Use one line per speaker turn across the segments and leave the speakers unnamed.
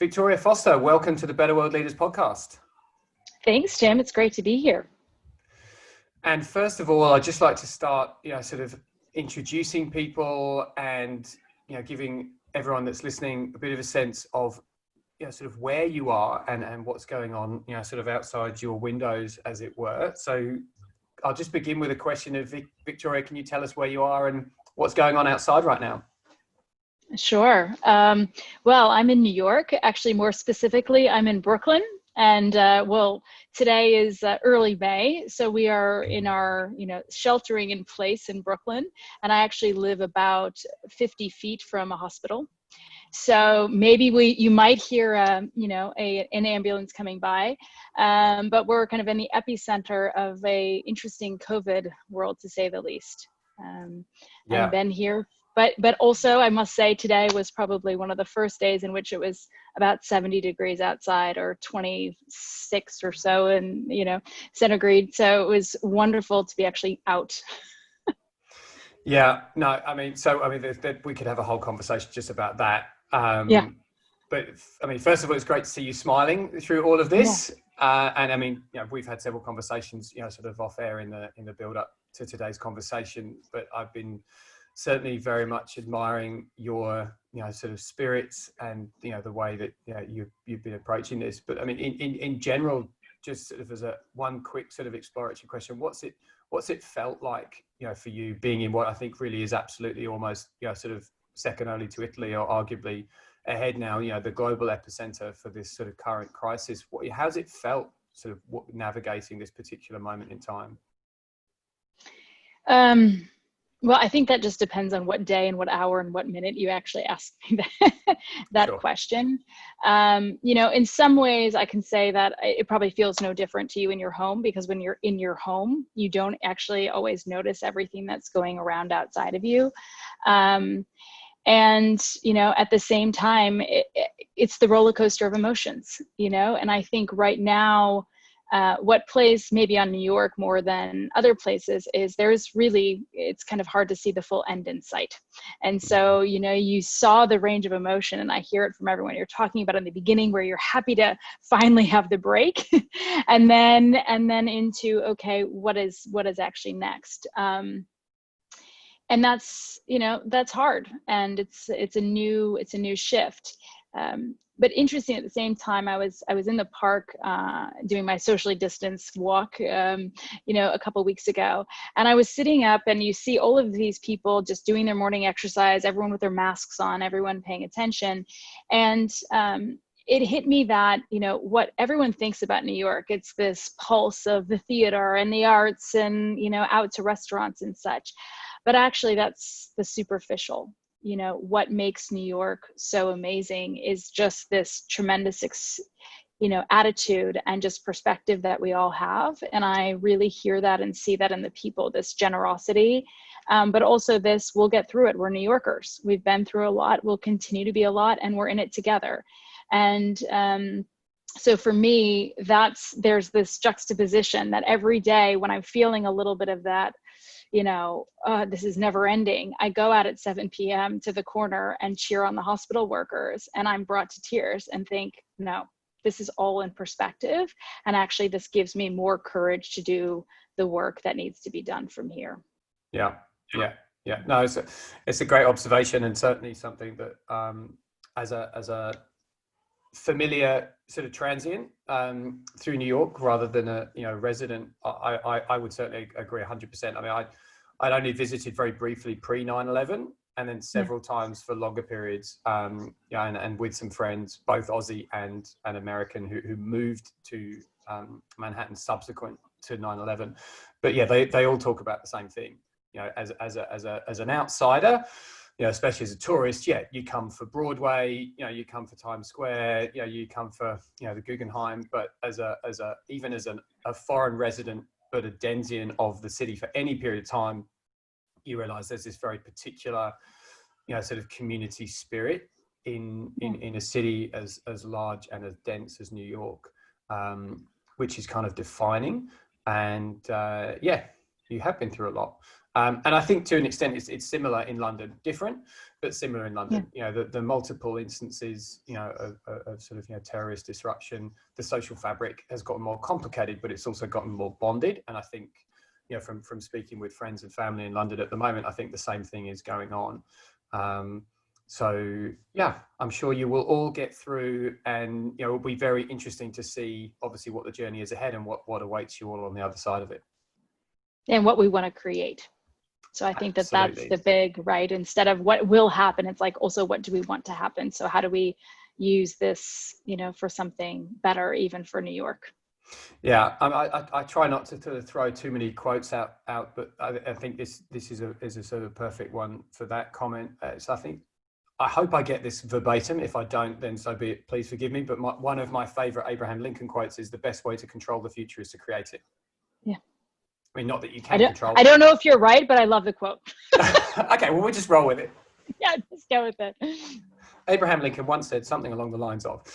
Victoria Foster, welcome to the Better World Leaders podcast.
Thanks, Jim. It's great to be here.
And first of all, I'd just like to start, sort of introducing people and, giving everyone that's listening a bit of a sense of, sort of where you are and what's going on, sort of outside your windows, as it were. So I'll just begin with a question of Victoria, can you tell us where you are and what's going on outside right now?
Sure. Well, I'm in New York. Actually, more specifically, I'm in Brooklyn. And today is early May, so we are in our, sheltering in place in Brooklyn. And I actually live about 50 feet from a hospital. So maybe you might hear, an ambulance coming by, but we're kind of in the epicenter of a interesting COVID world, to say the least. I've been here. But also, I must say, today was probably one of the first days in which it was about 70 degrees outside, or 26 or so in, centigrade. So it was wonderful to be actually out.
We could have a whole conversation just about that. But I mean, first of all, it's great to see you smiling through all of this. Yeah. And I mean, we've had several conversations, sort of off air in the build up to today's conversation, but I've been certainly very much admiring your, sort of spirits and, the way that, you've been approaching this. But I mean, in general, just sort of as one quick sort of exploratory question, what's it felt like, for you being in what I think really is absolutely almost, sort of second only to Italy, or arguably ahead now, the global epicenter for this sort of current crisis. How's it felt sort of navigating this particular moment in time?
Well, I think that just depends on what day and what hour and what minute you actually ask me that Sure. question. In some ways I can say that it probably feels no different to you in your home, because when you're in your home, you don't actually always notice everything that's going around outside of you. And, at the same time, it's the roller coaster of emotions, and I think right now, what plays maybe on New York more than other places is it's kind of hard to see the full end in sight. And so, you saw the range of emotion, and I hear it from everyone. You're talking about in the beginning where you're happy to finally have the break and then into, okay, what is actually next? And that's hard. And it's a new shift. But interesting, at the same time, I was in the park doing my socially distanced walk, a couple of weeks ago, and I was sitting up, and you see all of these people just doing their morning exercise, everyone with their masks on, everyone paying attention, and it hit me that, what everyone thinks about New York, it's this pulse of the theater and the arts and, out to restaurants and such, but actually that's the superficial. What makes New York so amazing is just this tremendous, attitude and just perspective that we all have. And I really hear that and see that in the people, this generosity, but also this, we'll get through it. We're New Yorkers. We've been through a lot. We'll continue to be a lot, and we're in it together. And so for me, there's this juxtaposition that every day when I'm feeling a little bit of that, this is never ending, I go out at 7 p.m. to the corner and cheer on the hospital workers, and I'm brought to tears and think, no, this is all in perspective. And actually this gives me more courage to do the work that needs to be done from here. Yeah.
No, it's a great observation, and certainly something that as a familiar sort of transient through New York rather than a resident, I would certainly agree 100%. I mean, I'd only visited very briefly pre 9/11, and then several times for longer periods, and with some friends, both Aussie and American, who moved to Manhattan subsequent to 9/11. But yeah, they all talk about the same thing. As an outsider, especially as a tourist, you come for Broadway, you come for Times Square, you come for, the Guggenheim. But even as a foreign resident, but a Denzian of the city for any period of time, you realize there's this very particular, sort of community spirit in a city as large and as dense as New York, which is kind of defining. And you have been through a lot. And I think to an extent it's similar in London, different, but similar in London.
Yeah.
You know, the multiple instances, you know, of sort of, you know, terrorist disruption, the social fabric has gotten more complicated, but it's also gotten more bonded. And I think, you know, from speaking with friends and family in London at the moment, I think the same thing is going on. So yeah, I'm sure you will all get through, and you know, it'll be very interesting to see obviously what the journey is ahead and what awaits you all on the other side of it.
And what we want to create. So I think that that's the big, right? Instead of what will happen, it's like also what do we want to happen? So how do we use this, you know, for something better, even for New York?
Yeah, I try not to throw too many quotes out, but I think this is a sort of perfect one for that comment. So I hope I get this verbatim. If I don't, then so be it. Please forgive me. But one of my favorite Abraham Lincoln quotes is, "The best way to control the future is to create it."
Yeah.
I mean, not that you can control it.
I don't know if you're right, but I love the quote.
Okay, well, we'll just roll with it.
Yeah, just go with it.
Abraham Lincoln once said something along the lines of,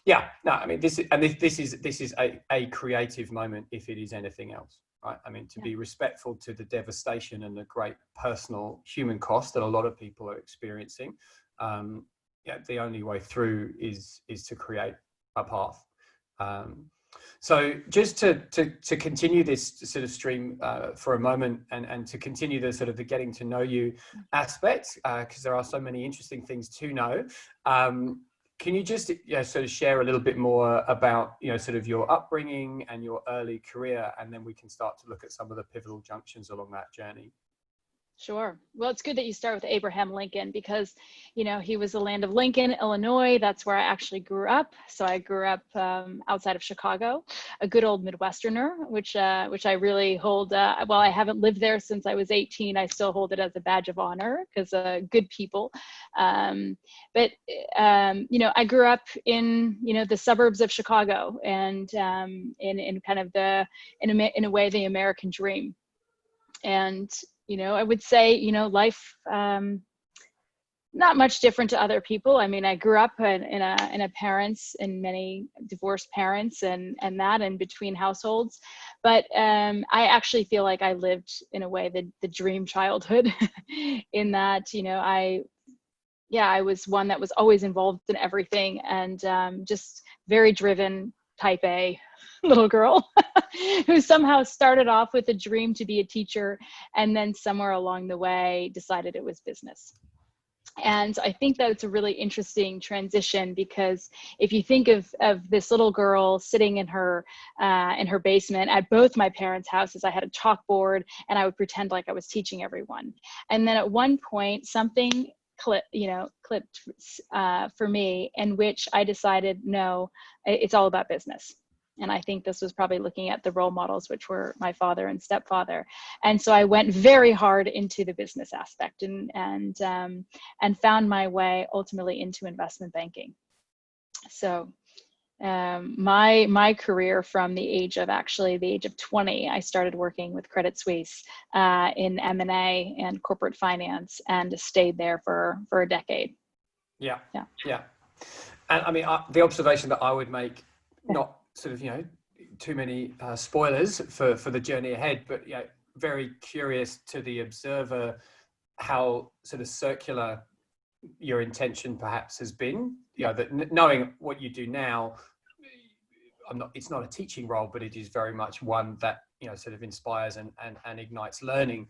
yeah, no, I mean, this is a creative moment if it is anything else, right? I mean, to be respectful to the devastation and the great personal human cost that a lot of people are experiencing, yeah, the only way through is to create a path. So just to continue this sort of stream for a moment, and to continue the sort of the getting to know you aspect, because there are so many interesting things to know. Can you just, you know, sort of share a little bit more about, you know, sort of your upbringing and your early career, and then we can start to look at some of the pivotal junctions along that journey.
Sure. Well, it's good that you start with Abraham Lincoln because, you know, he was the land of Lincoln, Illinois. That's where I actually grew up. So I grew up outside of Chicago, a good old Midwesterner, which I really hold. While I haven't lived there since I was 18, I still hold it as a badge of honor because good people. But you know, I grew up in, you know, the suburbs of Chicago, and in kind of in a way the American dream. And you know, I would say, you know, life not much different to other people. I mean, I grew up in a parents, and many divorced parents, and between households. But I actually feel like I lived in a way the dream childhood, in that, you know, I was one that was always involved in everything, and just very driven, type A little girl who somehow started off with a dream to be a teacher, and then somewhere along the way decided it was business. And I think that it's a really interesting transition, because if you think of this little girl sitting in her basement at both my parents' houses, I had a chalkboard and I would pretend like I was teaching everyone. And then at one point, something clipped for me, in which I decided, no, it's all about business. And I think this was probably looking at the role models, which were my father and stepfather. And so I went very hard into the business aspect, and found my way ultimately into investment banking. So my career, from the age of 20, I started working with Credit Suisse in M&A and corporate finance, and stayed there for a decade.
Yeah. And I mean, the observation that I would make, not sort of, you know, too many spoilers for the journey ahead, but you know, very curious to the observer how sort of circular your intention perhaps has been. You know, that knowing what you do now, it's not a teaching role, but it is very much one that, you know, sort of inspires and ignites learning.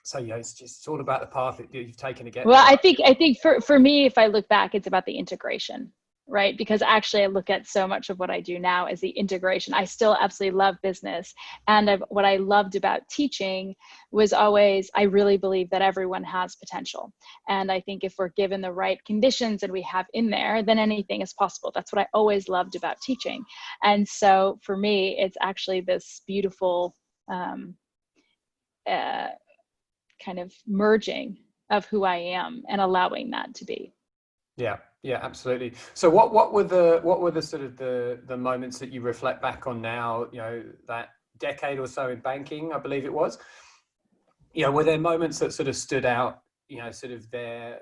So, you know, it's all about the path that you've taken to get there.
I think for me, if I look back, it's about the integration, right? Because actually I look at so much of what I do now as the integration. I still absolutely love business. And what I loved about teaching was always, I really believe that everyone has potential. And I think if we're given the right conditions and we have in there, then anything is possible. That's what I always loved about teaching. And so for me, it's actually this beautiful kind of merging of who I am and allowing that to be.
Yeah, absolutely. So what were the sort of the moments that you reflect back on now, you know, that decade or so in banking, I believe it was, you know, were there moments that sort of stood out, you know, sort of there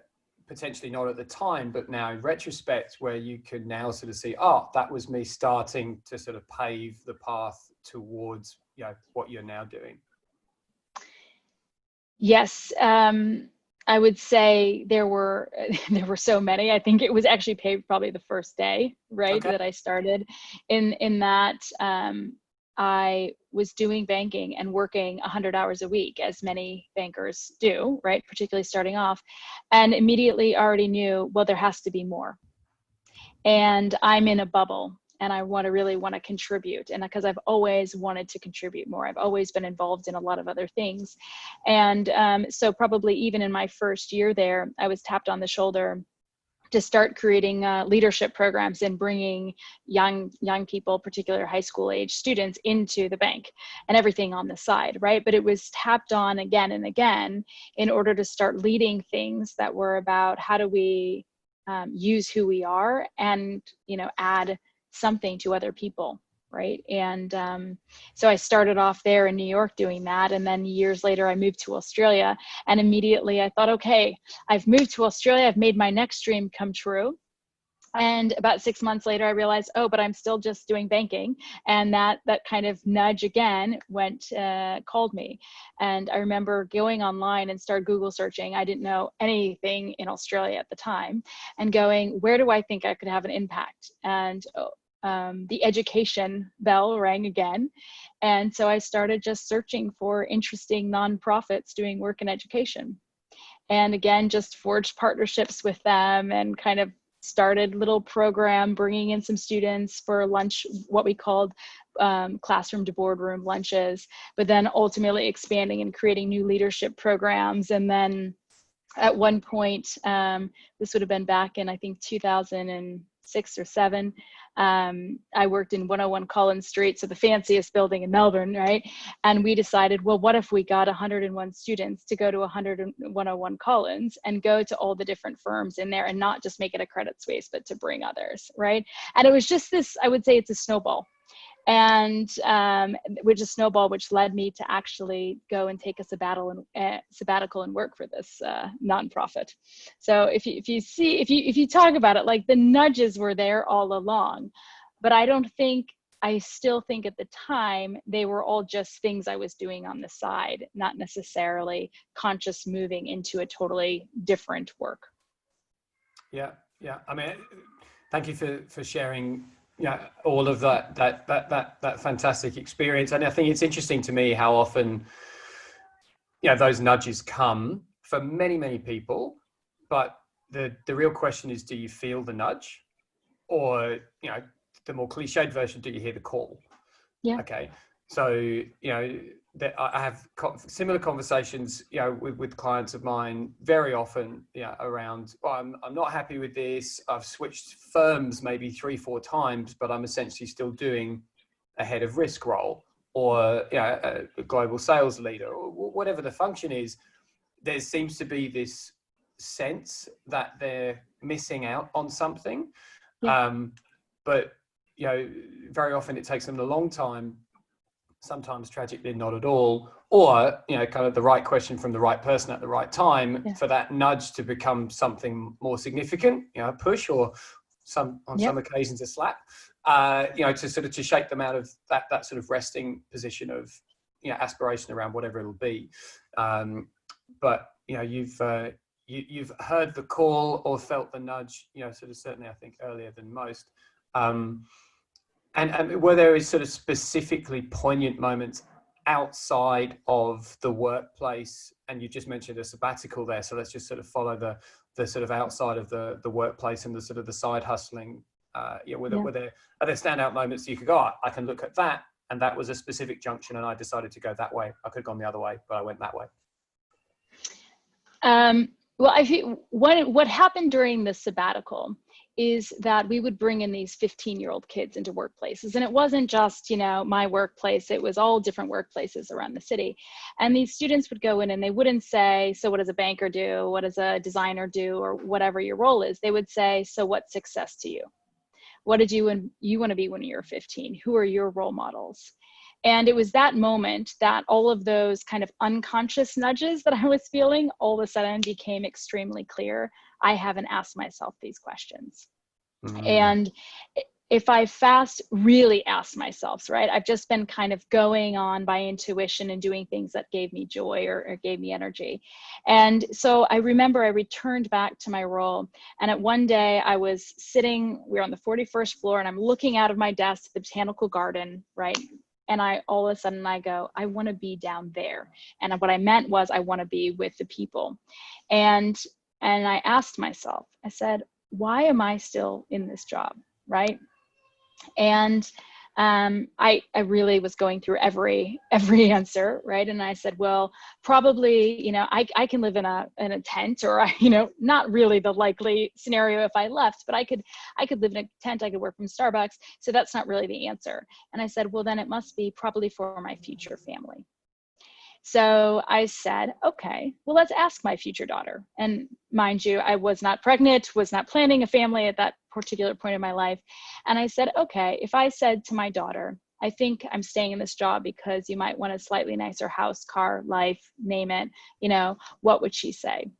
potentially not at the time, but now in retrospect, where you can now sort of see, oh, that was me starting to sort of pave the path towards, you know, what you're now doing?
Yes. I would say there were there were so many. I think it was actually paid probably the first day, right,
Okay.
that I started. In that, I was doing banking and working 100 hours a week, as many bankers do, right, particularly starting off, and immediately already knew, well, there has to be more. And I'm in a bubble, and I really want to contribute. And because I've always wanted to contribute more, I've always been involved in a lot of other things. And so probably even in my first year there, I was tapped on the shoulder to start creating leadership programs and bringing young people, particularly high school age students, into the bank, and everything on the side, right? But it was tapped on again and again in order to start leading things that were about how do we use who we are and, you know, add something to other people, right? And so I started off there in New York doing that, and then years later I moved to Australia, and immediately I thought, okay, I've moved to Australia, I've made my next dream come true. And about 6 months later, I realized, oh, but I'm still just doing banking. And that kind of nudge again called me. And I remember going online and start Google searching. I didn't know anything in Australia at the time, and going, where do I think I could have an impact? And the education bell rang again. And so I started just searching for interesting nonprofits doing work in education. And again, just forged partnerships with them and kind of started little program, bringing in some students for lunch, what we called classroom to boardroom lunches, but then ultimately expanding and creating new leadership programs. And then at one point, this would have been back in, I think, 2006 or 7, I worked in 101 Collins Street, so the fanciest building in Melbourne, right? And we decided, well, what if we got 101 students to go to 101 Collins and go to all the different firms in there and not just make it a Credit Suisse, but to bring others, right? And it was just this, I would say it's a snowball. And which is snowball, which led me to actually go and take a sabbatical and work for this nonprofit. So if you talk about it, like the nudges were there all along, but I still think at the time they were all just things I was doing on the side, not necessarily conscious moving into a totally different work.
Yeah. I mean, thank you for sharing. Yeah, all of that fantastic experience. And I think it's interesting to me how often, those nudges come for many people, but the real question is, do you feel the nudge? Or, the more cliched version, do you hear the call?
Yeah.
Okay. So, I have similar conversations, with clients of mine very often, around, well, I'm not happy with this. I've switched firms maybe 3-4 times, but I'm essentially still doing a head of risk role, or, a global sales leader, or whatever the function is. There seems to be this sense that they're missing out on something.
Yeah.
But, very often it takes them a long time, sometimes tragically not at all, or, kind of the right question from the right person at the right time, for that nudge to become something more significant, a push, or some occasions a slap, to sort of to shake them out of that sort of resting position of, aspiration around whatever it'll be. But, you've heard the call or felt the nudge, sort of certainly, I think, earlier than most. And were there sort of specifically poignant moments outside of the workplace? And you just mentioned a sabbatical there, so let's just sort of follow the sort of outside of the workplace and the sort of the side hustling. Are there standout moments you could go, I can look at that, and that was a specific junction, and I decided to go that way. I could have gone the other way, but I went that way.
Well, I think what happened during the sabbatical is that we would bring in these 15-year-old kids into workplaces. And it wasn't just, my workplace, it was all different workplaces around the city. And these students would go in and they wouldn't say, so what does a banker do? What does a designer do? Or whatever your role is. They would say, so what's success to you? What did you want to be when you were 15? Who are your role models? And it was that moment that all of those kind of unconscious nudges that I was feeling all of a sudden became extremely clear. I haven't asked myself these questions. And if I fast really ask myself, right, I've just been kind of going on by intuition and doing things that gave me joy or gave me energy. And so I remember I returned back to my role, and at one day I was sitting, we were on the 41st floor, and I'm looking out of my desk at the botanical garden, right? And all of a sudden I go, I want to be down there. And what I meant was I want to be with the people. And I asked myself, I said, why am I still in this job, right? And I really was going through every answer, right? And I said, well, probably, I can live in a tent, or not really the likely scenario if I left, but I could live in a tent, I could work from Starbucks. So that's not really the answer. And I said, well, then it must be probably for my future family. So I said, okay, well, let's ask my future daughter. And mind you, I was not pregnant, was not planning a family at that particular point in my life. And I said, okay, if I said to my daughter, I think I'm staying in this job because you might want a slightly nicer house, car, life, name it, what would she say?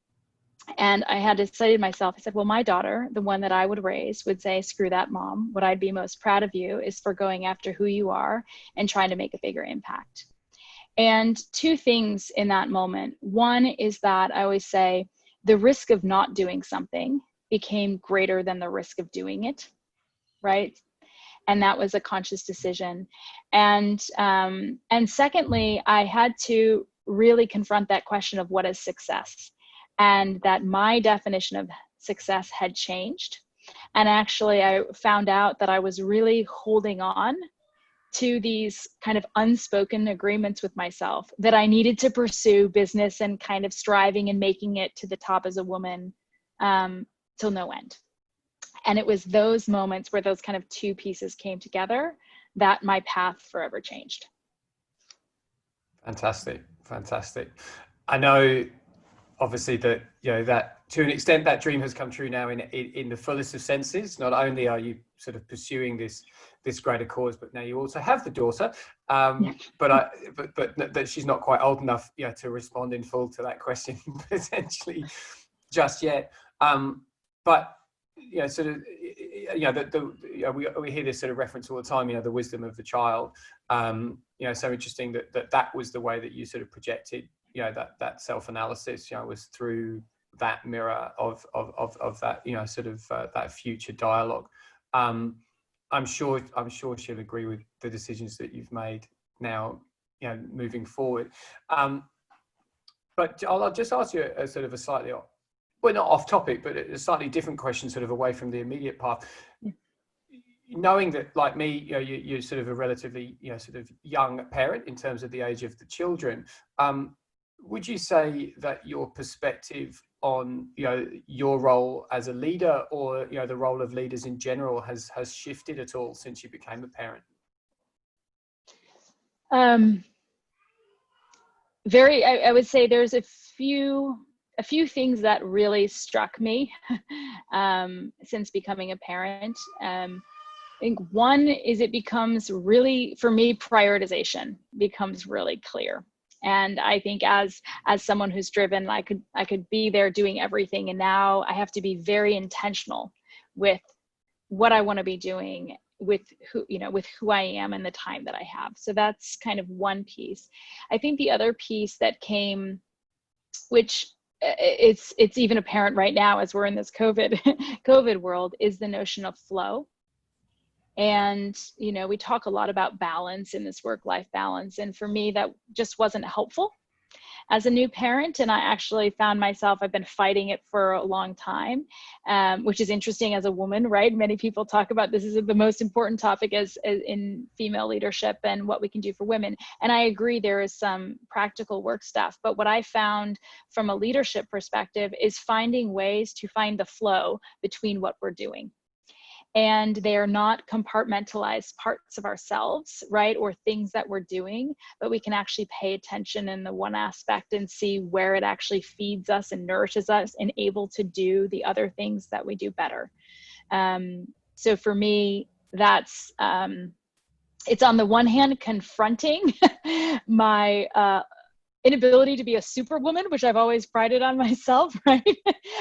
And I had to say to myself, I said, well, my daughter, the one that I would raise, would say, screw that, Mom. What I'd be most proud of you is for going after who you are and trying to make a bigger impact. And two things in that moment. One is that I always say the risk of not doing something became greater than the risk of doing it, right? And that was a conscious decision. And secondly, I had to really confront that question of what is success, and that my definition of success had changed. And actually, I found out that I was really holding on to these kind of unspoken agreements with myself that I needed to pursue business and kind of striving and making it to the top as a woman till no end. And it was those moments where those kind of two pieces came together that my path forever changed.
Fantastic. I know, obviously, that that to an extent that dream has come true now in the fullest of senses. Not only are you sort of pursuing this greater cause, but now you also have the daughter. But that she's not quite old enough, to respond in full to that question potentially just yet. But sort of, we hear this sort of reference all the time. The wisdom of the child. So interesting that was the way that you sort of projected. That self-analysis, was through that mirror of that, sort of that future dialogue. I'm sure she'll agree with the decisions that you've made now, moving forward. But I'll just ask you a sort of a slightly, well, not off topic, but a slightly different question, sort of away from the immediate path. Yeah. Knowing that, like me, you're sort of a relatively, sort of young parent in terms of the age of the children. Would you say that your perspective on, your role as a leader, or, the role of leaders in general has shifted at all since you became a parent?
I would say there's a few things that really struck me since becoming a parent. I think one is it becomes really, for me, prioritization becomes really clear. And I think as someone who's driven, I could be there doing everything. And now I have to be very intentional with what I want to be doing, with who I am and the time that I have. So that's kind of one piece. I think the other piece that came, which it's even apparent right now as we're in this COVID world, is the notion of flow. And, we talk a lot about balance in this work-life balance. And for me, that just wasn't helpful as a new parent. And I actually found myself, I've been fighting it for a long time, which is interesting as a woman, right? Many people talk about this is the most important topic as in female leadership and what we can do for women. And I agree, there is some practical work stuff. But what I found from a leadership perspective is finding ways to find the flow between what we're doing. And they are not compartmentalized parts of ourselves, right? Or things that we're doing, but we can actually pay attention in the one aspect and see where it actually feeds us and nourishes us and able to do the other things that we do better. So for me, that's, it's on the one hand confronting my inability to be a superwoman, which I've always prided on myself, right?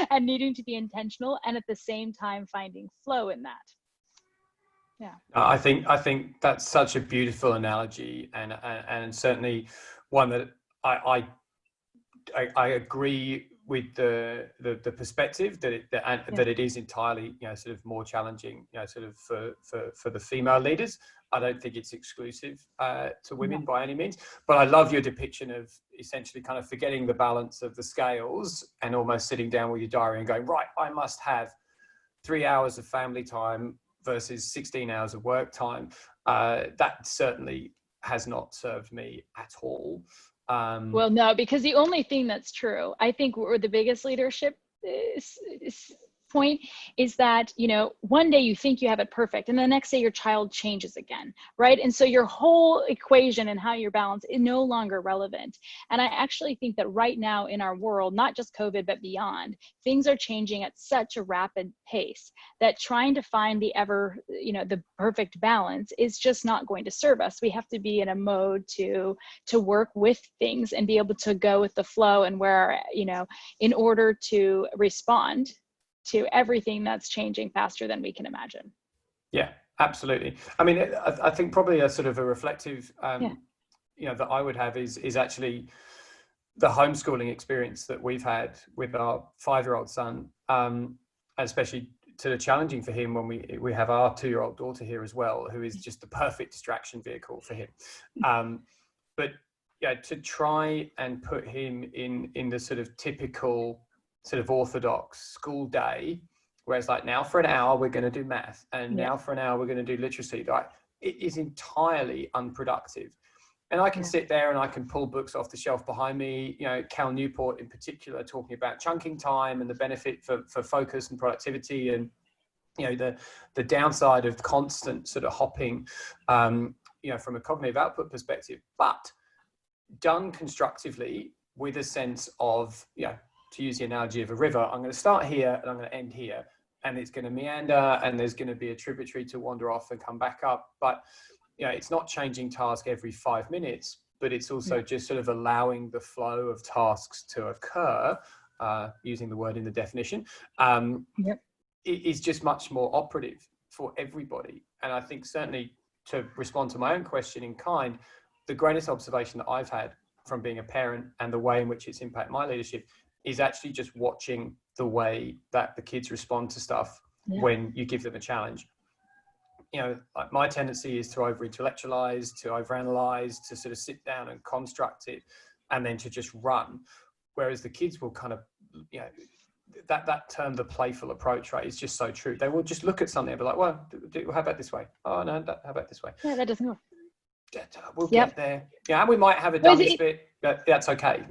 And needing to be intentional, and at the same time finding flow in that. Yeah.
I think that's such a beautiful analogy, and certainly one that I agree with the perspective that it is entirely, sort of more challenging, sort of for the female leaders. I don't think it's exclusive to women by any means, but I love your depiction of essentially kind of forgetting the balance of the scales and almost sitting down with your diary and going, right, I must have 3 hours of family time versus 16 hours of work time. That certainly has not served me at all.
Well, no, because the only thing that's true, I think, where the biggest leadership point is that, one day you think you have it perfect and the next day your child changes again, right? And so your whole equation and how you're balanced is no longer relevant. And I actually think that right now in our world, not just COVID, but beyond, things are changing at such a rapid pace that trying to find the perfect balance is just not going to serve us. We have to be in a mode to work with things and be able to go with the flow, and where, in order to respond to everything that's changing faster than we can imagine.
Yeah, absolutely. I mean, I think probably a sort of a reflective, that I would have is actually the homeschooling experience that we've had with our 5-year-old son, especially sort of challenging for him when we have our 2-year-old daughter here as well, who is just the perfect distraction vehicle for him. But yeah, to try and put him in the sort of typical sort of orthodox school day, whereas like now for an hour we're going to do math, and now for an hour we're going to do literacy, like it is entirely unproductive. And I can sit there and I can pull books off the shelf behind me, Cal Newport in particular, talking about chunking time and the benefit for focus and productivity, and the downside of constant sort of hopping, from a cognitive output perspective, but done constructively with a sense of, to use the analogy of a river, I'm going to start here and I'm going to end here, and it's going to meander, and there's going to be a tributary to wander off and come back up. But, it's not changing task every 5 minutes, but it's also just sort of allowing the flow of tasks to occur, using the word in the definition, it is just much more operative for everybody. And I think certainly, to respond to my own question in kind, the greatest observation that I've had from being a parent and the way in which it's impacted my leadership is actually just watching the way that the kids respond to stuff when you give them a challenge. Like my tendency is to over-intellectualize, to overanalyze, to sort of sit down and construct it, and then to just run. Whereas the kids will kind of, that term, the playful approach, right, is just so true. They will just look at something and be like, well, how about this way? Oh, no, how about this way?
Yeah, that doesn't work.
We'll get there. Yeah, and we might have a dummy bit, but that's okay.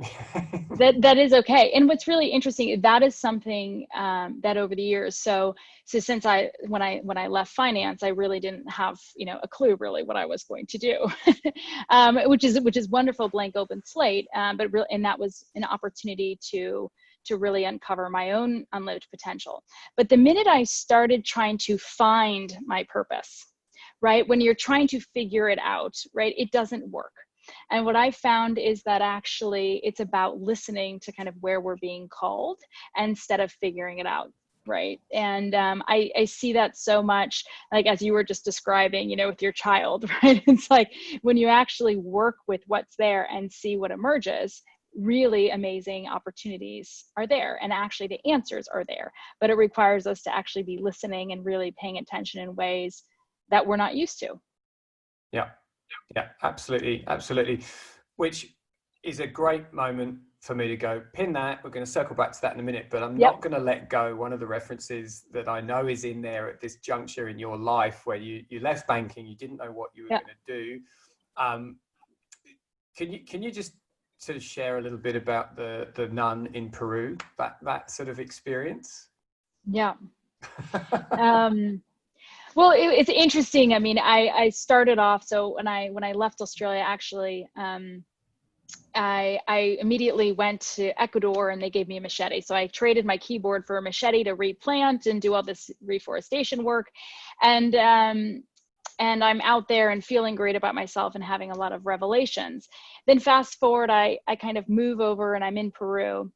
That is okay. And what's really interesting, that is something that over the years, so since when I left finance, I really didn't have a clue really what I was going to do, which is wonderful, blank open slate. And that was an opportunity to really uncover my own unlived potential. But the minute I started trying to find my purpose, right? When you're trying to figure it out, right? It doesn't work. And what I found is that actually it's about listening to kind of where we're being called instead of figuring it out, right? And I see that so much, like as you were just describing, with your child, right? It's like when you actually work with what's there and see what emerges, really amazing opportunities are there, and actually the answers are there. But it requires us to actually be listening and really paying attention in ways that we're not used to.
Yeah, absolutely. Which is a great moment for me to go pin that. We're going to circle back to that in a minute, but I'm not going to let go. One of the references that I know is in there at this juncture in your life where you left banking, you didn't know what you were going to do. Can you just sort of share a little bit about the nun in Peru, that sort of experience?
Yeah. Well, it's interesting. I mean, I started off, so when I left Australia, actually, I immediately went to Ecuador and they gave me a machete. So I traded my keyboard for a machete to replant and do all this reforestation work. And I'm out there and feeling great about myself and having a lot of revelations. Then fast forward, I kind of move over and I'm in Peru.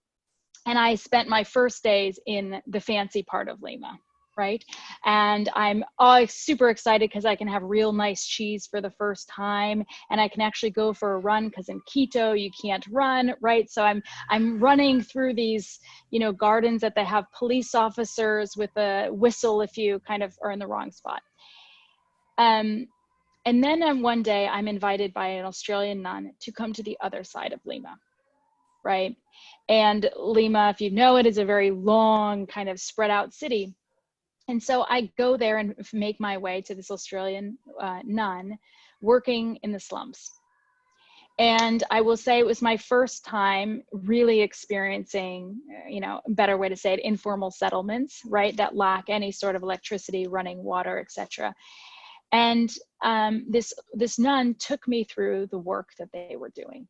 And I spent my first days in the fancy part of Lima. right? And I'm super excited because I can have real nice cheese for the first time, and I can actually go for a run because in Quito you can't run, right? So I'm running through these, you know, gardens that they have police officers with a whistle if you kind of are in the wrong spot. And then one day I'm invited by an Australian nun to come to the other side of Lima, right? And Lima, if you know it, is a very long kind of spread out city. And so I go there and make my way to this Australian nun working in the slums. And I will say it was my first time really experiencing, you know, a better way to say it, informal settlements, right? That lack any sort of electricity, running water, etc. And this nun took me through the work that they were doing.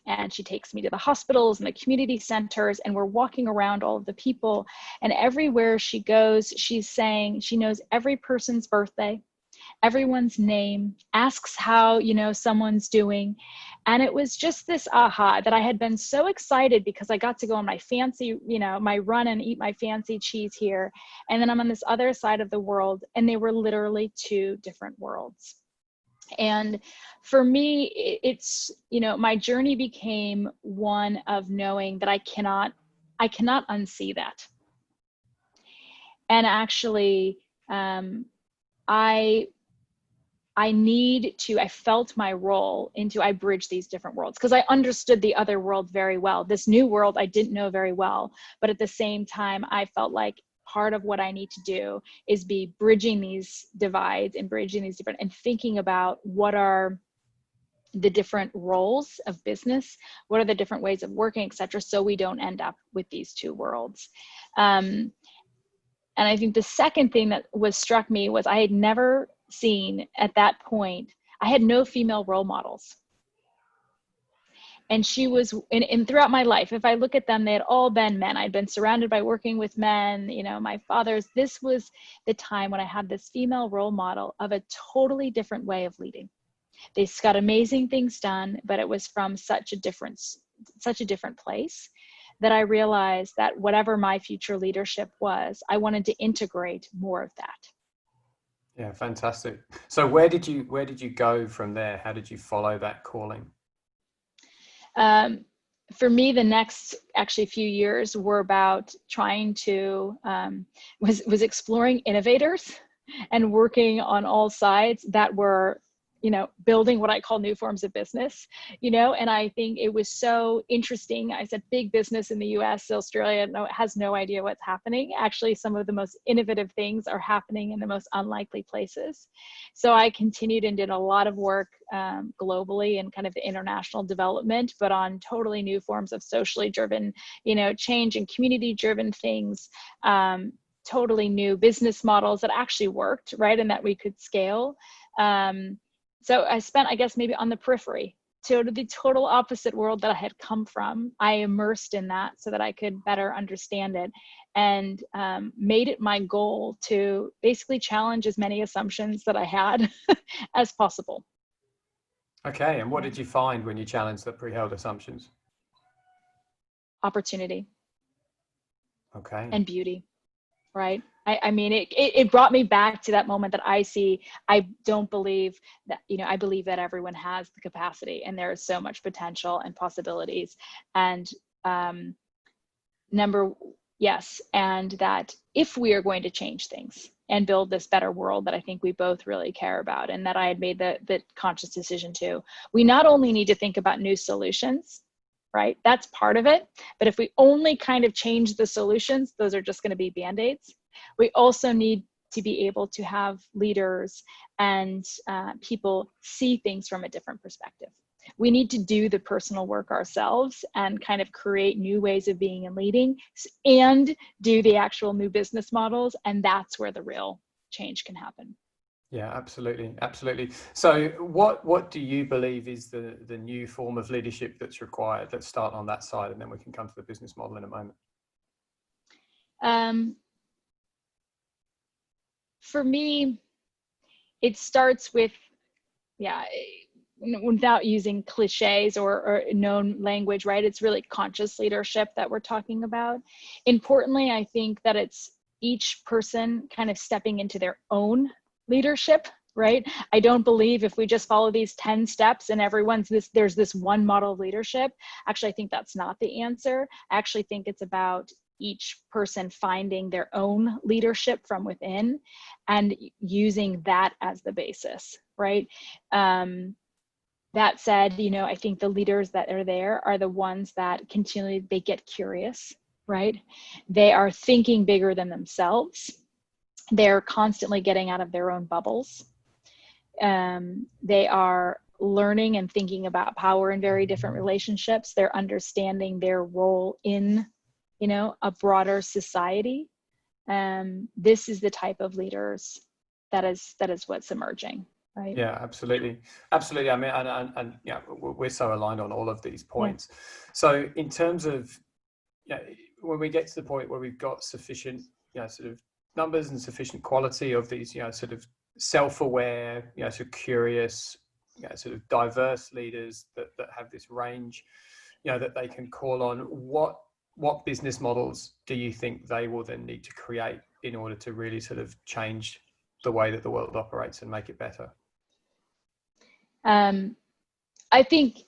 And she takes me to the hospitals and the community centers, and we're walking around all of the people, and everywhere she goes, she's saying she knows every person's birthday, everyone's name, asks how, you know, someone's doing. And it was just this aha that I had been so excited because I got to go on my fancy, you know, my run and eat my fancy cheese here. And then I'm on this other side of the world, and they were literally two different worlds. And for me, it's, you know, my journey became one of knowing that I cannot unsee that. And actually, I felt my role into, I bridge these different worlds because I understood the other world very well. This new world I didn't know very well, but at the same time, I felt like part of what I need to do is be bridging these divides and bridging these different, and thinking about what are the different roles of business, what are the different ways of working, etc., so we don't end up with these two worlds. And I think the second thing that struck me was I had never seen at that point, I had no female role models. And she was, and throughout my life, if I look at them, they had all been men. I'd been surrounded by working with men, you know, my father's. This was the time when I had this female role model of a totally different way of leading. They got amazing things done, but it was from such a different place that I realized that whatever my future leadership was, I wanted to integrate more of that.
Yeah, fantastic. So where did you go from there? How did you follow that calling?
For me, the next actually few years were about trying to, was exploring innovators and working on all sides that were, you know, building what I call new forms of business, you know, and I think it was so interesting. I said big business in the US, Australia has no idea what's happening. Actually, some of the most innovative things are happening in the most unlikely places. So I continued and did a lot of work globally and kind of the international development, but on totally new forms of socially driven, you know, change and community driven things, totally new business models that actually worked, right, and that we could scale. So I spent, I guess, maybe on the periphery, to the total opposite world that I had come from. I immersed in that so that I could better understand it, and made it my goal to basically challenge as many assumptions that I had as possible.
Okay, and what did you find when you challenged the pre-held assumptions?
Opportunity.
Okay.
And beauty, right? I mean, it brought me back to that moment that I don't believe that, you know, I believe that everyone has the capacity and there is so much potential and possibilities. And yes, and that if we are going to change things and build this better world that I think we both really care about, and that I had made the conscious decision to, we not only need to think about new solutions, right? That's part of it. But if we only kind of change the solutions, those are just going to be Band-Aids. We also need to be able to have leaders and people see things from a different perspective. We need to do the personal work ourselves and kind of create new ways of being and leading, and do the actual new business models. And that's where the real change can happen.
Yeah, absolutely. Absolutely. So what do you believe is the new form of leadership that's required? Let's start on that side, and then we can come to the business model in a moment.
For me, it starts with, without using cliches or known language, right? It's really conscious leadership that we're talking about. Importantly, I think that it's each person kind of stepping into their own leadership, right? I don't believe if we just follow these 10 steps and there's this one model of leadership. Actually, I think that's not the answer. I actually think it's about each person finding their own leadership from within and using that as the basis, right? That said, you know, I think the leaders that are there are the ones that continually, they get curious, right? They are thinking bigger than themselves. They're constantly getting out of their own bubbles. They are learning and thinking about power in very different relationships. They're understanding their role in, you know, a broader society. This is the type of leaders that is what's emerging, right?
Yeah, absolutely. Absolutely. I mean, and yeah, we're so aligned on all of these points. Yeah. So in terms of, you know, when we get to the point where we've got sufficient, you know, sort of numbers and sufficient quality of these, you know, sort of self-aware, you know, sort of curious, you know, sort of diverse leaders that have this range, you know, that they can call on, what business models do you think they will then need to create in order to really sort of change the way that the world operates and make it better?
I think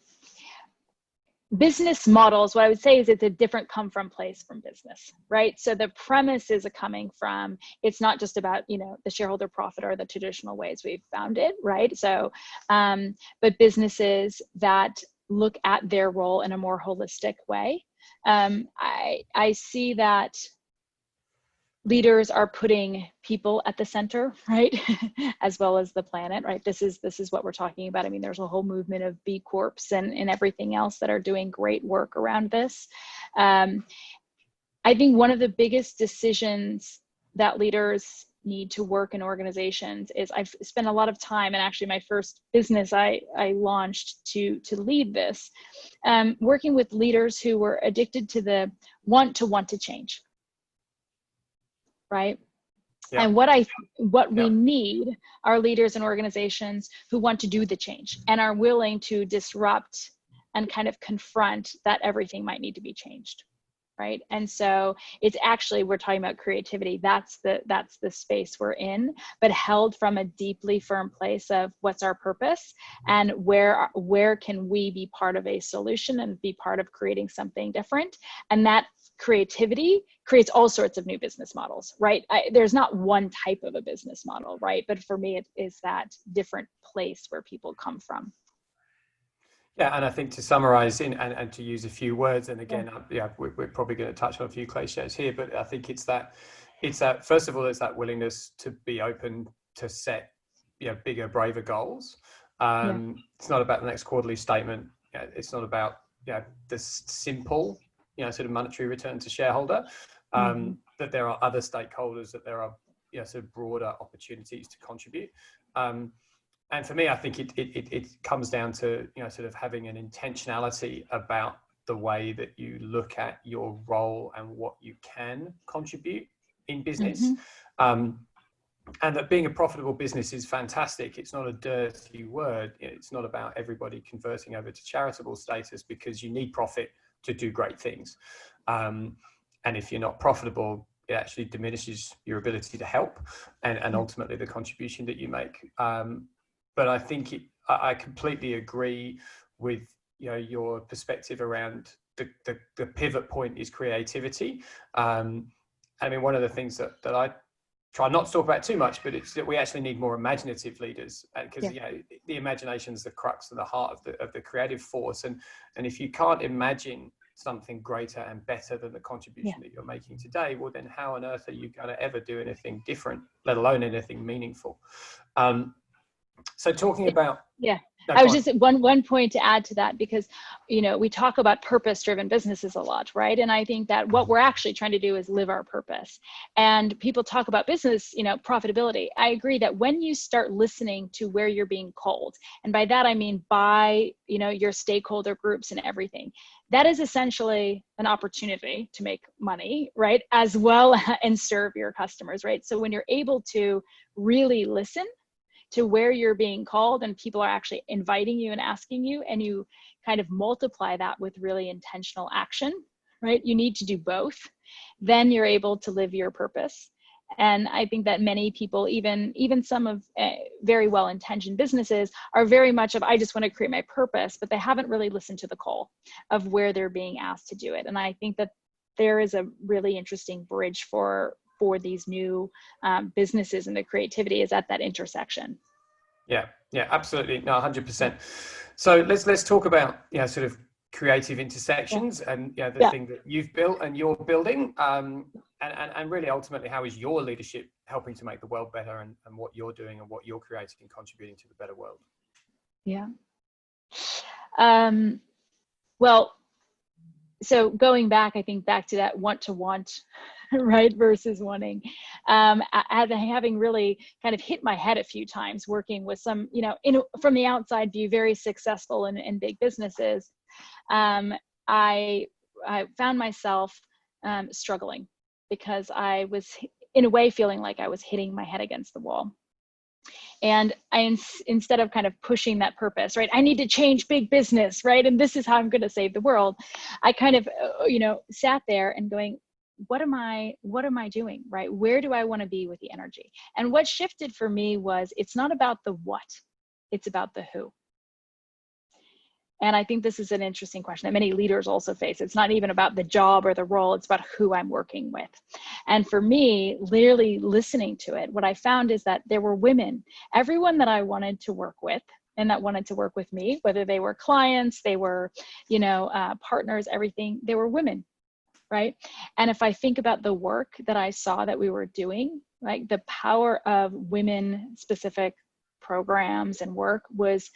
business models, what I would say is it's a different come from place from business, right? So the premise is coming from, it's not just about, you know, the shareholder profit or the traditional ways we've found it, right? So, but businesses that look at their role in a more holistic way. I see that leaders are putting people at the center, right? As well as the planet, right? This is what we're talking about. I mean, there's a whole movement of B Corps and everything else that are doing great work around this. I think one of the biggest decisions that leaders need to work in organizations is, I've spent a lot of time, and actually my first business I launched to lead this, working with leaders who were addicted to the want to change. Right. Yeah. And what we need are leaders and organizations who want to do the change and are willing to disrupt and kind of confront that everything might need to be changed. Right. And so it's actually, we're talking about creativity. That's the space we're in, but held from a deeply firm place of what's our purpose and where can we be part of a solution and be part of creating something different. And that creativity creates all sorts of new business models, right? There's not one type of a business model, right? But for me, it is that different place where people come from.
Yeah, and I think to summarize and to use a few words, and again, we're probably going to touch on a few cliches here, but I think it's that first of all, it's that willingness to be open to set, you know, bigger, braver goals. It's not about the next quarterly statement. You know, it's not about, you know, this simple, you know, sort of monetary return to shareholder. That there are other stakeholders, that there are, you know, sort of broader opportunities to contribute. And for me, I think it comes down to, you know, sort of having an intentionality about the way that you look at your role and what you can contribute in business. And that being a profitable business is fantastic. It's not a dirty word. It's not about everybody converting over to charitable status, because you need profit to do great things. And if you're not profitable, it actually diminishes your ability to help and ultimately the contribution that you make. But I think I completely agree with, you know, your perspective around the pivot point is creativity. I mean, one of the things that I try not to talk about too much, but it's that we actually need more imaginative leaders, because you know, the imagination is the crux and the heart of the creative force. And if you can't imagine something greater and better than the contribution that you're making today, well, then how on earth are you going to ever do anything different, let alone anything meaningful? So talking about,
I was just one point to add to that, because, you know, we talk about purpose-driven businesses a lot, right? And I think that what we're actually trying to do is live our purpose. And people talk about business, you know, profitability. I agree that when you start listening to where you're being called, and by that I mean by, you know, your stakeholder groups and everything, that is essentially an opportunity to make money, right? As well, and serve your customers, right? So when you're able to really listen to where you're being called and people are actually inviting you and asking you, and you kind of multiply that with really intentional action, right? You need to do both. Then you're able to live your purpose. And I think that many people, even some of very well-intentioned businesses, are very much of, I just want to create my purpose, but they haven't really listened to the call of where they're being asked to do it. And I think that there is a really interesting bridge for these new businesses, and the creativity is at that intersection.
Yeah, absolutely. No, 100%. So let's talk about, sort of creative intersections and the thing that you've built and you're building, and really ultimately, how is your leadership helping to make the world better, and what you're doing and what you're creating and contributing to the better world?
Yeah. Well, so going back, I think back to that want to want, right, versus wanting, having really kind of hit my head a few times working with some, from the outside view, very successful and big businesses. I found myself struggling because I was in a way feeling like I was hitting my head against the wall. And instead of kind of pushing that purpose, right, I need to change big business, right, and this is how I'm going to save the world, I kind of, sat there and going, what am I doing, right? Where do I want to be with the energy? And what shifted for me was, it's not about the what, it's about the who. And I think this is an interesting question that many leaders also face. It's not even about the job or the role, it's about who I'm working with. And for me, literally listening to it, what I found is that there were women, everyone that I wanted to work with and that wanted to work with me, whether they were clients, they were, partners, everything, they were women, right? And if I think about the work that I saw that we were doing, right, the power of women-specific programs and work was,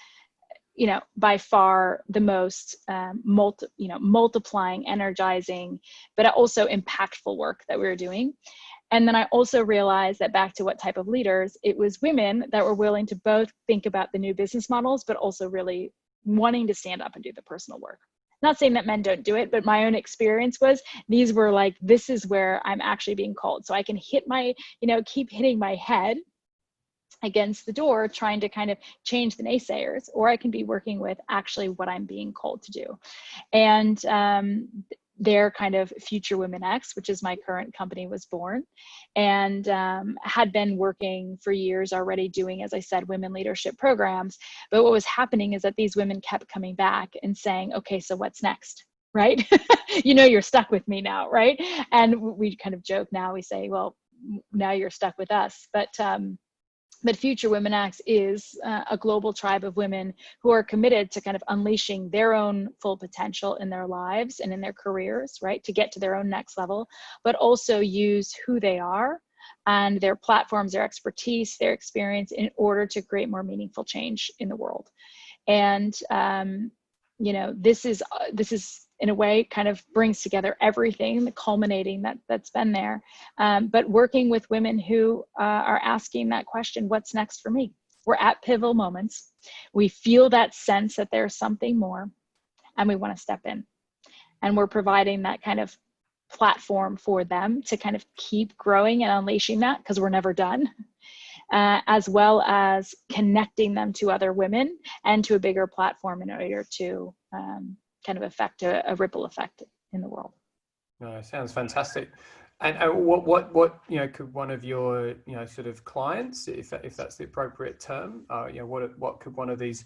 by far the most multiplying, energizing, but also impactful work that we were doing. And then I also realized that, back to what type of leaders, it was women that were willing to both think about the new business models, but also really wanting to stand up and do the personal work. Not saying that men don't do it, but my own experience was, these were like, this is where I'm actually being called. So I can hit my, keep hitting my head against the door trying to kind of change the naysayers, or I can be working with actually what I'm being called to do. And their kind of Future Women X, which is my current company, was born, and had been working for years already doing, as I said, women leadership programs. But what was happening is that these women kept coming back and saying, okay, so what's next? Right? You're stuck with me now, right? And we kind of joke now, we say, well, now you're stuck with us. But Future Women X is a global tribe of women who are committed to kind of unleashing their own full potential in their lives and in their careers, right, to get to their own next level, but also use who they are and their platforms, their expertise, their experience in order to create more meaningful change in the world. And this is in a way kind of brings together everything, the culminating that's been there, but working with women who are asking that question, what's next for me? We're at pivotal moments. We feel that sense that there's something more, and we want to step in. And we're providing that kind of platform for them to kind of keep growing and unleashing that, because we're never done, as well as connecting them to other women and to a bigger platform in order to kind of affect a ripple effect in the world.
No, it sounds fantastic. And what could one of your sort of clients, if that's the appropriate term, what could one of these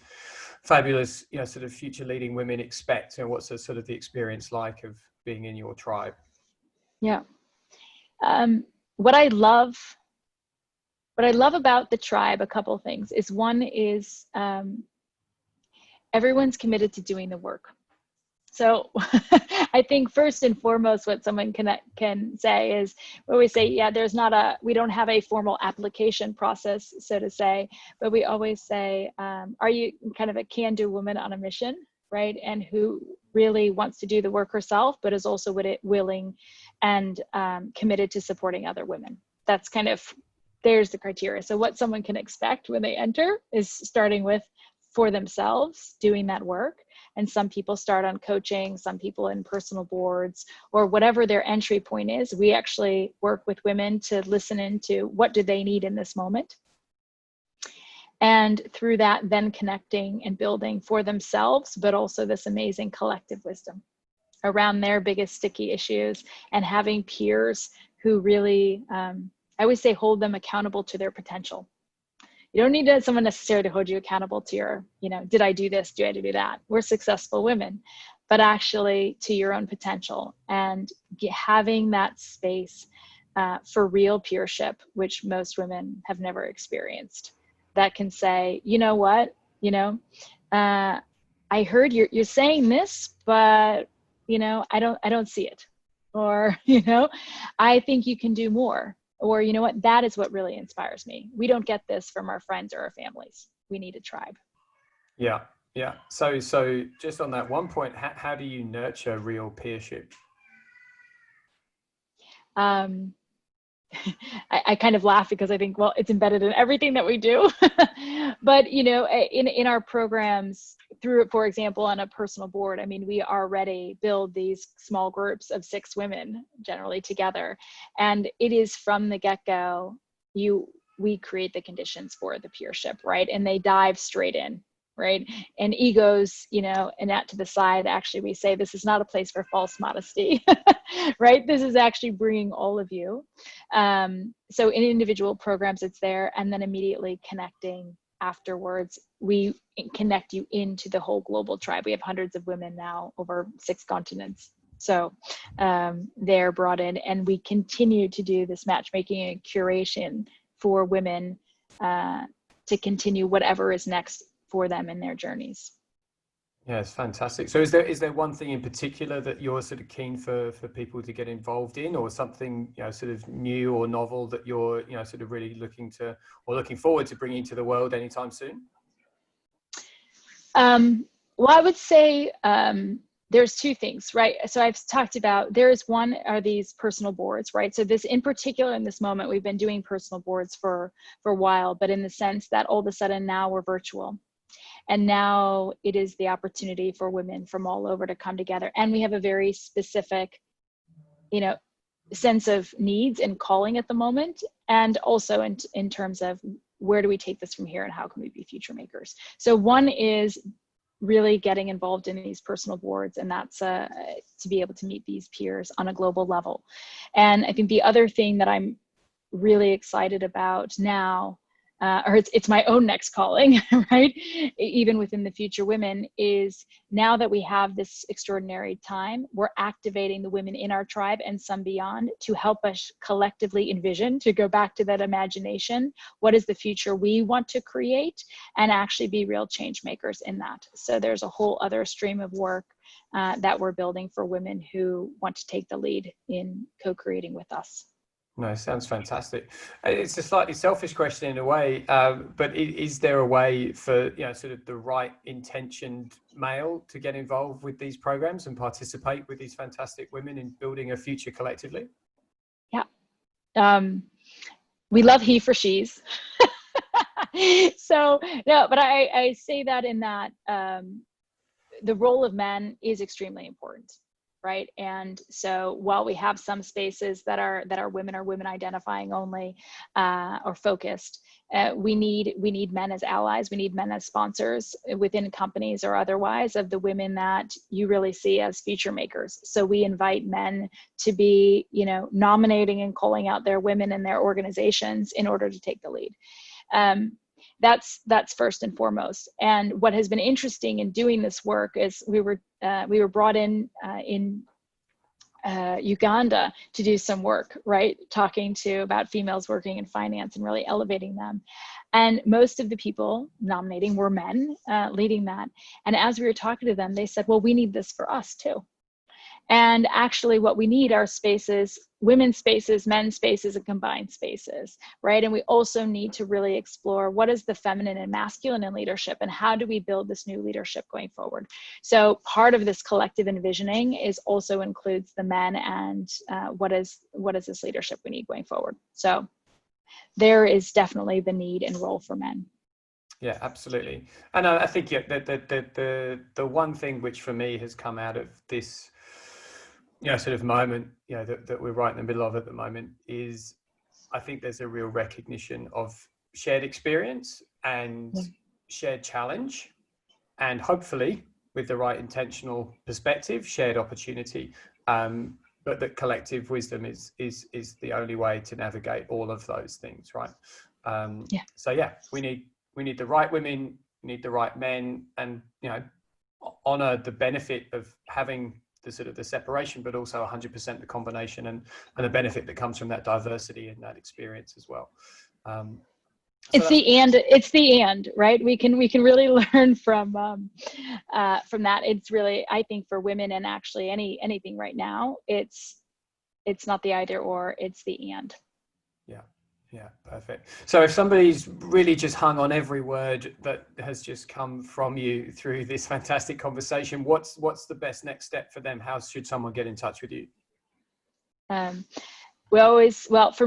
fabulous sort of future leading women expect? What's the sort of the experience like of being in your tribe?
Yeah, what I love about the tribe, a couple of things, is one is everyone's committed to doing the work. So I think first and foremost, what someone can say is, we always say, we don't have a formal application process, so to say, but we always say, are you kind of a can-do woman on a mission, right? And who really wants to do the work herself, but is also willing and committed to supporting other women. That's kind of, there's the criteria. So what someone can expect when they enter is starting with, for themselves, doing that work. And some people start on coaching, some people in personal boards, or whatever their entry point is. We actually work with women to listen into what do they need in this moment. And through that, then connecting and building for themselves, but also this amazing collective wisdom around their biggest sticky issues, and having peers who really I always say hold them accountable to their potential. You don't need someone necessarily to hold you accountable to your, did I do this? Do I do that? We're successful women, but actually to your own potential, and having that space for real peership, which most women have never experienced, that can say, you know what, I heard you're saying this, but I don't see it, or I think you can do more, or you know what, that is what really inspires me. We don't get this from our friends or our families. We need a tribe.
Yeah. So just on that one point, how do you nurture real peership?
I kind of laugh because I think, well, it's embedded in everything that we do. But, in our programs, through, for example, on a personal board, I mean, we already build these small groups of 6 women generally together. And it is from the get-go, we create the conditions for the peership, right? And they dive straight in, right? And egos, and that to the side, actually, we say this is not a place for false modesty, right? This is actually bringing all of you. So in individual programs, it's there, and then immediately connecting afterwards, we connect you into the whole global tribe. We have hundreds of women now over 6 continents. So they're brought in, and we continue to do this matchmaking and curation for women to continue whatever is next for them in their journeys.
Yeah, it's fantastic. So is there one thing in particular that you're sort of keen for people to get involved in, or something, sort of new or novel that you're, sort of really looking forward to bringing to the world anytime soon?
Well, I would say there's 2 things, right? So I've talked about, one are these personal boards, right? So this, in particular, in this moment, we've been doing personal boards for a while, but in the sense that all of a sudden now we're virtual. And now it is the opportunity for women from all over to come together. And we have a very specific, sense of needs and calling at the moment. And also in terms of where do we take this from here and how can we be future makers? So one is really getting involved in these personal boards, and that's to be able to meet these peers on a global level. And I think the other thing that I'm really excited about now, or it's my own next calling, right? Even within the Future Women, is now that we have this extraordinary time, we're activating the women in our tribe and some beyond to help us collectively envision, to go back to that imagination, what is the future we want to create, and actually be real change makers in that. So there's a whole other stream of work that we're building for women who want to take the lead in co-creating with us.
No, it sounds fantastic. It's a slightly selfish question in a way, but is there a way for, sort of the right intentioned male to get involved with these programs and participate with these fantastic women in building a future collectively?
Yeah. We love he for she's. So, no, but I say that in that the role of men is extremely important. Right. And so while we have some spaces that are women or women identifying only or focused, we need men as allies. We need men as sponsors within companies or otherwise of the women that you really see as future makers. So we invite men to be, nominating and calling out their women in their organizations in order to take the lead. That's first and foremost. And what has been interesting in doing this work is we were brought in Uganda to do some work, right? Talking about females working in finance and really elevating them. And most of the people nominating were men leading that. And as we were talking to them, they said, well, we need this for us too. And actually what we need are spaces, women's spaces, men's spaces, and combined spaces, right? And we also need to really explore what is the feminine and masculine in leadership, and how do we build this new leadership going forward? So part of this collective envisioning is also includes the men and what is this leadership we need going forward? So there is definitely the need and role for men.
Yeah, absolutely. And I think the one thing which for me has come out of this, sort of moment, that we're right in the middle of at the moment, is I think there's a real recognition of shared experience and shared challenge, and hopefully with the right intentional perspective, shared opportunity. but that collective wisdom is the only way to navigate all of those things, right? So yeah, we need the right women, we need the right men, and honor the benefit of having the sort of the separation, but also 100% the combination and the benefit that comes from that diversity and that experience as well.
It's the and, right? We can really learn from that. It's really, I think, for women, and actually anything right now, it's not the either or, it's the and.
Yeah, perfect. So if somebody's really just hung on every word that has just come from you through this fantastic conversation, what's the best next step for them? How should someone get in touch with you?
For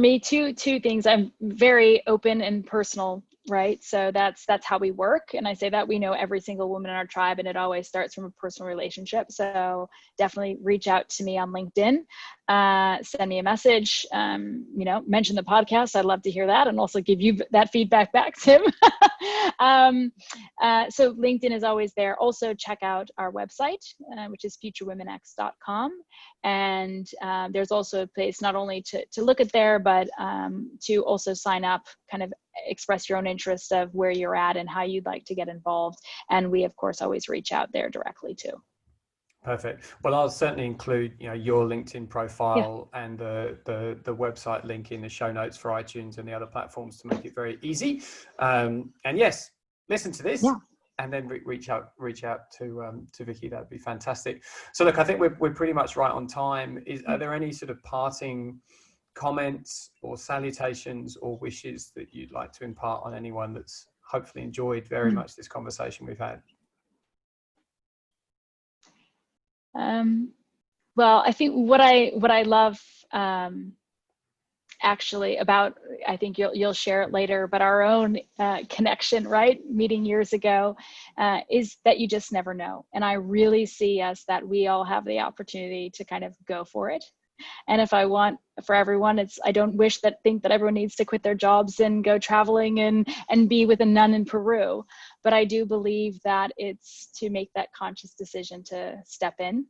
me, two things. I'm very open and personal, right? So that's how we work. And I say that we know every single woman in our tribe, and it always starts from a personal relationship. So definitely reach out to me on LinkedIn, send me a message, mention the podcast. I'd love to hear that, and also give you that feedback back, Tim. So LinkedIn is always there. Also check out our website, which is futurewomenx.com. And there's also a place not only to look at there, but to also sign up, kind of express your own interest of where you're at and how you'd like to get involved. And we, of course, always reach out there directly too. Perfect.
Well, I'll certainly include your LinkedIn profile and the website link in the show notes for iTunes and the other platforms to make it very easy. And yes, listen to this. And then reach out to Vicky. That'd be fantastic. So look, I think we're pretty much right on time. Are there any sort of parting comments or salutations or wishes that you'd like to impart on anyone that's hopefully enjoyed very much this conversation we've had?
Well, I think what I love actually about, I think you'll share it later, but our own connection, right? Meeting years ago, is that you just never know. And I really see us that we all have the opportunity to kind of go for it. And if I want for everyone, I don't think that everyone needs to quit their jobs and go traveling and be with a nun in Peru. But I do believe that it's to make that conscious decision to step in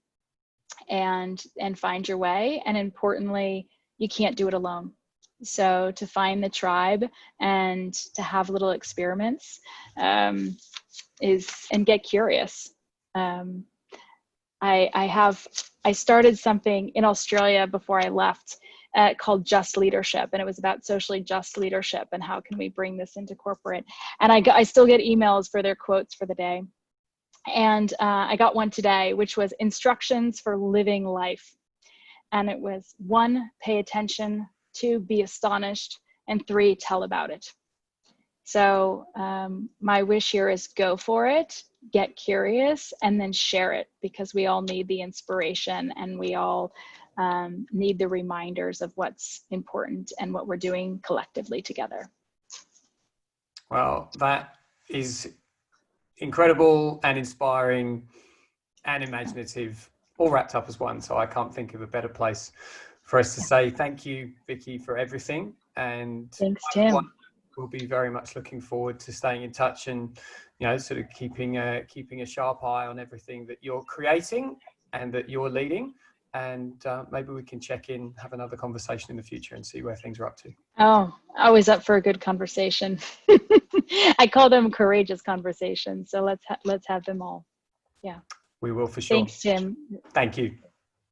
and find your way. And importantly, you can't do it alone. So to find the tribe and to have little experiments and get curious. I started something in Australia before I left called Just Leadership, and it was about socially just leadership and how can we bring this into corporate. And I still get emails for their quotes for the day. And I got one today, which was instructions for living life. And it was 1, pay attention, 2, be astonished, and 3, tell about it. So my wish here is go for it, get curious, and then share it, because we all need the inspiration and we all need the reminders of what's important and what we're doing collectively together.
Well, that is incredible and inspiring and imaginative, all wrapped up as one. So I can't think of a better place for us to say thank you, Vicky, for everything. And
thanks, Tim.
We'll be very much looking forward to staying in touch and, sort of keeping a sharp eye on everything that you're creating and that you're leading. And maybe we can check in, have another conversation in the future and see where things are up to.
Oh, always up for a good conversation. I call them courageous conversations. So let's have them all. Yeah.
We will for sure.
Thanks, Tim.
Thank you.